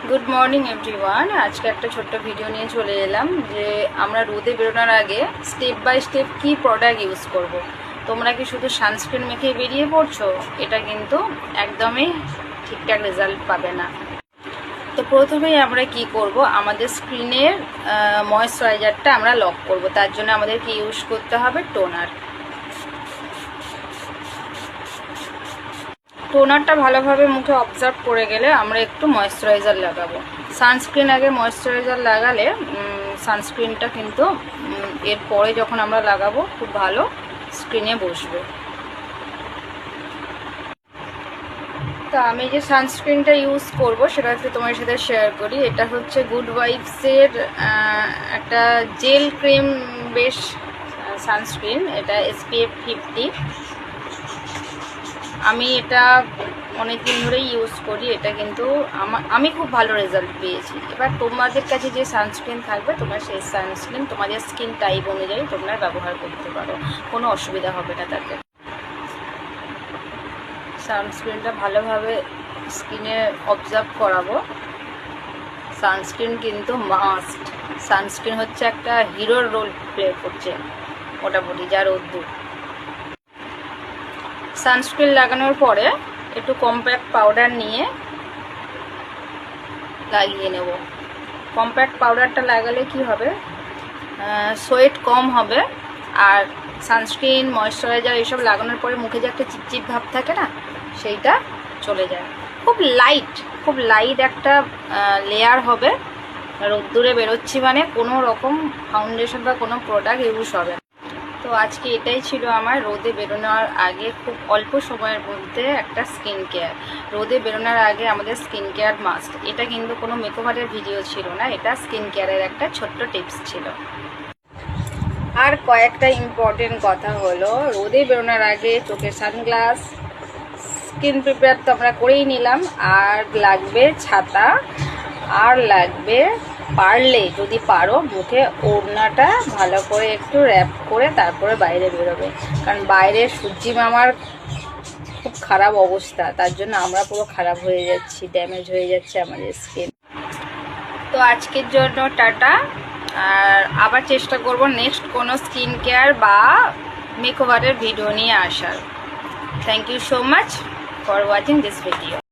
Good morning everyone. আজকে একটা ছোট্ট ভিডিও নিয়ে চলে এলাম যে আমরা রোদে বেরোনোর আগে স্টেপ বাই স্টেপ কী প্রোডাক্ট ইউজ করব। তোমরা কি শুধু সানস্ক্রিন মেখে বেরিয়ে পড়ছো? এটা কিন্তু একদমই ঠিকঠাক রেজাল্ট পাবে না। তো প্রথমেই আমরা কি করব, আমাদের স্কিনের ময়েশ্চারাইজারটা আমরা লক করব। তার জন্য আমাদেরকে ইউজ করতে হবে টোনার। টোনারটা ভালোভাবে মুখে অবজার্ভ করে গেলে আমরা একটু ময়েশ্চারাইজার লাগাবো। সানস্ক্রিন আগে ময়েশ্চারাইজার লাগালে সানস্ক্রিনটা কিন্তু এরপরে যখন আমরা লাগাবো খুব ভালো স্ক্রিনে বসবে। তো আমি যে সানস্ক্রিনটা ইউজ করব সেটা হচ্ছে তোমার সাথে শেয়ার করি। এটা হচ্ছে গুড ভাইবসের একটা জেল ক্রিম বেশ সানস্ক্রিন। এটা SPF 50। আমি এটা অনেক দিন ধরেই ইউজ করি। এটা কিন্তু আমি খুব ভালো রেজাল্ট পেয়েছি। এবার তোমাদের কাছে যে সানস্ক্রিন থাকবে তোমরা সেই সানস্ক্রিন তোমাদের স্কিন টাইপ অনুযায়ী তোমরা ব্যবহার করতে পারো, কোনো অসুবিধা হবে না তাতে। সানস্ক্রিনটা ভালোভাবে স্কিনে অবজার্ভ করাবো। সানস্ক্রিন কিন্তু মাস্ট। সানস্ক্রিন হচ্ছে একটা হিরোর রোল প্লে করছে মোটামুটি যার রোদ্দুর। সানস্ক্রিন লাগানোর পরে একটু কম্প্যাক্ট পাউডার নিয়ে লাগিয়ে নেব। কম্প্যাক্ট পাউডারটা লাগালে কি হবে, সোয়েট কম হবে। আর সানস্ক্রিন ময়েশ্চারাইজার এইসব লাগানোর পরে মুখে যে একটা চিপচিপ ভাব থাকে না, সেইটা চলে যায়। খুব লাইট একটা লেয়ার হবে। রোদ্দুরে বেরোচ্ছি মানে কোনো রকম ফাউন্ডেশন বা কোনো প্রোডাক্ট ইউজ হবে না। তো আজকে এটাই ছিল আমার রোদে বেরোনোর আগে খুব অল্প সময়ের মধ্যে একটা স্কিন কেয়ার। রোদে বেরোনোর আগে আমাদের স্কিন কেয়ার মাস্ট। এটা কিন্তু কোনো মেকওভারের ভিডিও ছিল না, এটা স্কিন কেয়ারের একটা ছোট্ট টিপস ছিল। আর কয়েকটা ইম্পর্টেন্ট কথা হলো, রোদে বেরোনোর আগে চোখে সানগ্লাস, স্কিন প্রিপেয়ার তো আমরা করেই নিলাম, আর লাগবে ছাতা, আর লাগবে পারলে যদি পারো মুখে ওড়নাটা ভালো করে একটু র্যাপ করে তারপরে বাইরে বেরোবে। কারণ বাইরে সূর্যি মামার খুব খারাপ অবস্থা, তার জন্য আমরা পুরো খারাপ হয়ে যাচ্ছি, ড্যামেজ হয়ে যাচ্ছে আমাদের স্কিন। তো আজকের জন্য টাটা। আর আবার চেষ্টা করব নেক্সট কোনো স্কিন কেয়ার বা মেকওভারের ভিডিও নিয়ে আসার। Thank you so much for watching this video.